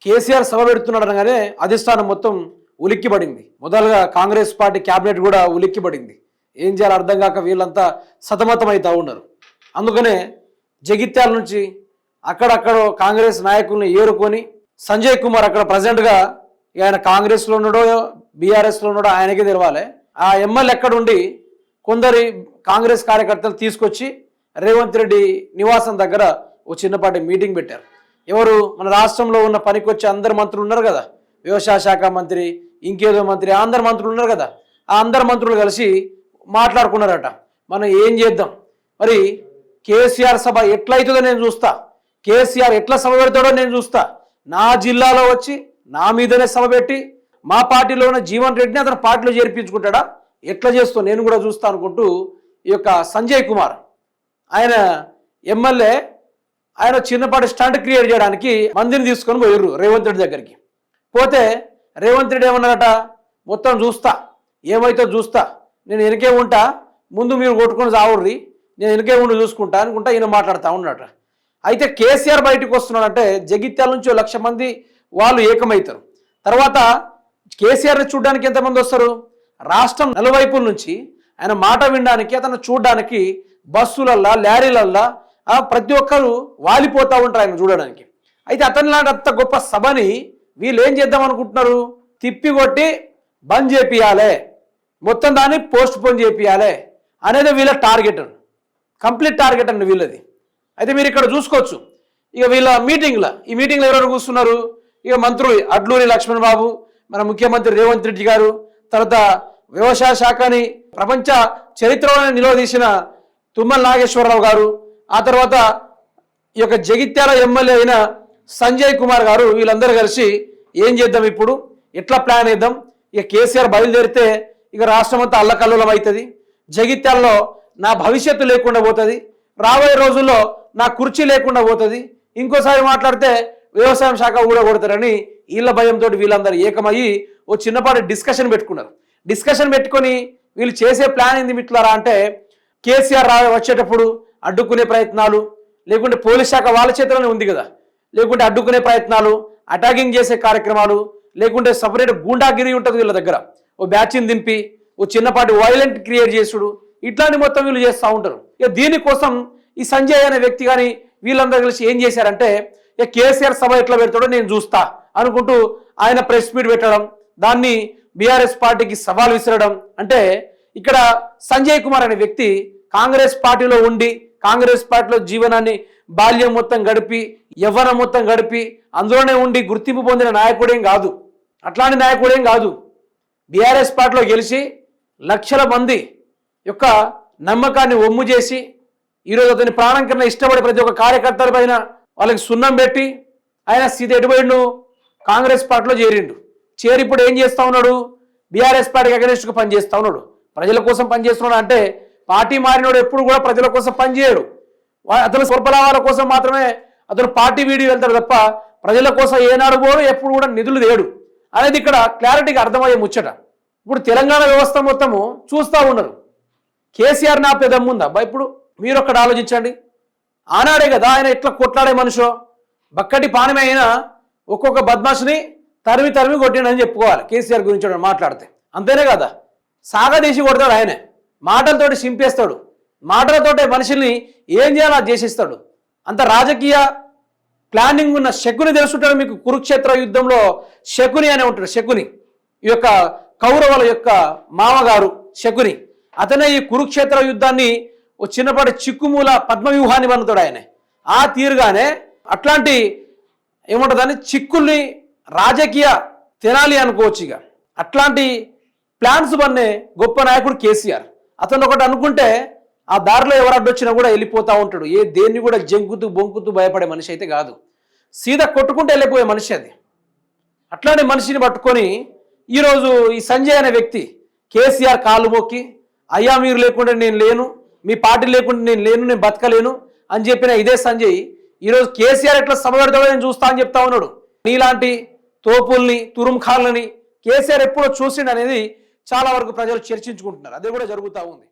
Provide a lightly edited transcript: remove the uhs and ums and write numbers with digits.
కేసీఆర్ సభ పెడుతున్నాడు అనగానే అధిష్టానం మొత్తం ఉలిక్కిపడింది. మొదలుగా కాంగ్రెస్ పార్టీ క్యాబినెట్ కూడా ఉలిక్కిపడింది. ఏం చేయాలో అర్థం కాక వీళ్ళంతా సతమతం అవుతూ ఉన్నారు. అందుకనే జగిత్యాల నుంచి అక్కడక్కడ కాంగ్రెస్ నాయకుల్ని ఏరుకొని సంజయ్ కుమార్ అక్కడ ప్రజెంట్గా ఆయన కాంగ్రెస్లో ఉన్నాడో బీఆర్ఎస్లో ఉన్నాడో ఆయనకే తెలవాలి. ఆ ఎమ్మెల్యే ఎక్కడుండి కొందరి కాంగ్రెస్ కార్యకర్తలు తీసుకొచ్చి రేవంత్ రెడ్డి నివాసం దగ్గర ఓ చిన్నపాటి మీటింగ్ పెట్టారు. ఎవరు మన రాష్ట్రంలో ఉన్న పనికొచ్చే అందరు మంత్రులు ఉన్నారు కదా, వ్యవసాయ శాఖ మంత్రి, ఇంకేదో మంత్రి, అందరు మంత్రులు ఉన్నారు కదా, ఆ అందరు మంత్రులు కలిసి మాట్లాడుకున్నారట. మనం ఏం చేద్దాం, మరి కేసీఆర్ సభ ఎట్లయితుందో నేను చూస్తా, కేసీఆర్ ఎట్లా సభ పెడతాడో నేను చూస్తా, నా జిల్లాలో వచ్చి నా మీదనే సభ పెట్టి మా పార్టీలో ఉన్న జీవన్ రెడ్డిని అతను పార్టీలో చేర్పించుకుంటాడా, ఎట్లా చేస్తో నేను కూడా చూస్తా అనుకుంటూ ఈ యొక్క సంజయ్ కుమార్ ఆయన ఎమ్మెల్యే ఆయన చిన్నపాటి స్టంట్ క్రియేట్ చేయడానికి మందిని తీసుకొని పోయిర్రు రేవంత్ రెడ్డి దగ్గరికి. పోతే రేవంత్ రెడ్డి ఏమన్నారట, మొత్తం చూస్తా, ఏమైతే చూస్తా, నేను వెనకే ఉంటా, ముందు మీరు కొట్టుకొని చావుర్రి, నేను వెనకే ఉండి చూసుకుంటా అనుకుంటా ఈయన మాట్లాడుతూ ఉన్నాడట. అయితే కేసీఆర్ బయటకు వస్తున్నాడంటే జగిత్యాల నుంచి 1,00,000 మంది వాళ్ళు ఏకమవుతారు. తర్వాత కేసీఆర్ని చూడడానికి ఎంతమంది వస్తారు, రాష్ట్రం నలువైపుల నుంచి ఆయన మాట వినడానికి అతను చూడడానికి బస్సులల్లా లారీలల్లా ప్రతి ఒక్కరు వాలిపోతూ ఉంటారు ఆయన చూడడానికి. అయితే అతని లాంటి అంత గొప్ప సభని వీళ్ళు ఏం చేద్దాం అనుకుంటున్నారు, తిప్పికొట్టి బంద్ చేపియాలి, మొత్తం దాన్ని పోస్ట్ పోన్ చేపియాలి అనేది వీళ్ళ టార్గెట్ అండి, కంప్లీట్ టార్గెట్ అండి వీళ్ళది. అయితే మీరు ఇక్కడ చూసుకోవచ్చు, ఇక వీళ్ళ ఈ మీటింగ్లో ఎవరెవరు కూర్చున్నారు, ఇక మంత్రులు అడ్లూరి లక్ష్మణ్ బాబు, మన ముఖ్యమంత్రి రేవంత్ రెడ్డి గారు, తర్వాత వ్యవసాయ శాఖని ప్రపంచ చరిత్రలోనే నిలవదీసిన తుమ్మల నాగేశ్వరరావు గారు, ఆ తర్వాత ఈ యొక్క జగిత్యాల ఎమ్మెల్యే అయిన సంజయ్ కుమార్ గారు, వీళ్ళందరూ కలిసి ఏం చేద్దాం, ఇప్పుడు ఎట్లా ప్లాన్ వేద్దాం, ఇక కేసీఆర్ బయలుదేరితే ఇక రాష్ట్రం అంతా అల్లకల్లోలం అవుతుంది, జగిత్యాలలో నా భవిష్యత్తు లేకుండా పోతుంది, రాబోయే రోజుల్లో నా కుర్చీ లేకుండా పోతుంది, ఇంకోసారి మాట్లాడితే వ్యవసాయం శాఖ కూడా కొడతారని వీళ్ళ భయంతో వీళ్ళందరూ ఏకమయ్యి ఓ చిన్నపాటి డిస్కషన్ పెట్టుకున్నారు. డిస్కషన్ పెట్టుకొని వీళ్ళు చేసే ప్లాన్ ఏంది మిట్లారా అంటే, కేసీఆర్ వచ్చేటప్పుడు అడ్డుకునే ప్రయత్నాలు, లేకుంటే పోలీస్ శాఖ వాళ్ళ చేతిలోనే ఉంది కదా, లేకుంటే అడ్డుకునే ప్రయత్నాలు, అటాకింగ్ చేసే కార్యక్రమాలు, లేకుంటే సపరేట్ గూండాగిరి ఉంటుంది వీళ్ళ దగ్గర, ఓ బ్యాచ్ని దింపి ఓ చిన్నపాటి వైలెంట్ క్రియేట్ చేసుడు, ఇట్లాంటి మొత్తం వీళ్ళు చేస్తూ ఉంటారు. ఇక దీనికోసం ఈ సంజయ్ అనే వ్యక్తి కానీ వీళ్ళందరూ కలిసి ఏం చేశారంటే, ఇక కేసీఆర్ సభ ఎట్లా పెడతాడో నేను చూస్తా అనుకుంటూ ఆయన ప్రెస్ మీట్ పెట్టడం, దాన్ని బీఆర్ఎస్ పార్టీకి సవాల్ విసరడం. అంటే ఇక్కడ సంజయ్ కుమార్ అనే వ్యక్తి కాంగ్రెస్ పార్టీలో ఉండి కాంగ్రెస్ పార్టీలో జీవనాన్ని బాల్యం మొత్తం గడిపి యవ్వనం మొత్తం గడిపి అందులోనే ఉండి గుర్తింపు పొందిన నాయకుడేం కాదు, అట్లాంటి నాయకుడేం కాదు. బీఆర్ఎస్ పార్టీలో గెలిచి లక్షల మంది యొక్క నమ్మకాన్ని ఒమ్ము చేసి ఈరోజు అతని ప్రాణం కన్నా ఇష్టపడే ప్రతి ఒక్క కార్యకర్తల పైన వాళ్ళకి సున్నం పెట్టి ఆయన సీత ఎటుపోయిండు, కాంగ్రెస్ పార్టీలో చేరి ఇప్పుడు ఏం చేస్తూ ఉన్నాడు, బీఆర్ఎస్ పార్టీకి అగెనిస్ట్గా పనిచేస్తూ ఉన్నాడు, ప్రజల కోసం పనిచేస్తున్నాడు. అంటే పార్టీ మారినోడు ఎప్పుడు కూడా ప్రజల కోసం పనిచేయడు, అతను స్వల్పలాభాల కోసం మాత్రమే అతను పార్టీ వీడి వెళ్తాడు తప్ప ప్రజల కోసం ఏనాడు పోడు, ఎప్పుడు కూడా నిధులు తేడు అనేది ఇక్కడ క్లారిటీగా అర్థమయ్యే ముచ్చట. ఇప్పుడు తెలంగాణ వ్యవస్థ మొత్తము చూస్తూ ఉన్నారు, కేసీఆర్ నా పెదమ్ముందా ఇప్పుడు మీరు ఒక్కటి ఆలోచించండి. ఆనాడే కదా ఆయన ఎట్లా కొట్లాడే మనిషో, బక్కటి పానమే అయినా ఒక్కొక్క బద్మాష్ని తరిమి కొట్టిండని చెప్పుకోవాలి కేసీఆర్ గురించి మాట్లాడితే, అంతేనే కదా, సాగదీసి కొడతాడు ఆయనే, మాటలతోటి సింపేస్తాడు, మాటలతోటే మనుషుల్ని ఏం చేయాలో అది చేసిస్తాడు. అంత రాజకీయ ప్లానింగ్ ఉన్న శకుని తెలుసుంటాడు మీకు. కురుక్షేత్ర యుద్ధంలో శకుని అనే ఉంటాడు, శకుని ఈ యొక్క కౌరవుల యొక్క మామగారు శకుని, అతనే ఈ కురుక్షేత్ర యుద్ధాన్ని ఓ చిన్నపాటి చిక్కుమూల పద్మవ్యూహాన్ని వన్నుతాడు ఆయన. ఆ తీరుగానే అట్లాంటి ఏముంటుందని చిక్కుల్ని రాజకీయ తినాలి అనుకోవచ్చు. ఇక అట్లాంటి ప్లాన్స్ వన్నే గొప్ప నాయకుడు కేసీఆర్. అతను ఒకటి అనుకుంటే ఆ దారిలో ఎవరు అడ్డొచ్చినా కూడా వెళ్ళిపోతూ ఉంటాడు, దేన్ని కూడా జంకుతూ బొంకుతూ భయపడే మనిషి అయితే కాదు, సీదా కొట్టుకుంటూ వెళ్ళిపోయే మనిషి అది. అట్లాంటి మనిషిని పట్టుకొని ఈరోజు ఈ సంజయ్ అనే వ్యక్తి కేసీఆర్ కాళ్ళు మొక్కి, అయ్యా మీరు లేకుండా నేను లేను, మీ పార్టీ లేకుండా నేను లేను, నేను బతకలేను అని చెప్పిన ఇదే సంజయ్ ఈరోజు కేసీఆర్ ఎట్లా సభ పెడతాడో నేను చూస్తా అని చెప్తా ఉన్నాడు. నీలాంటి తోపుల్ని తురుంఖాలని కేసీఆర్ ఎప్పుడో చూసిండు అనేది చాలా వరకు ప్రజలు చర్చించుకుంటున్నారు, అదే కూడా జరుగుతూ ఉంది.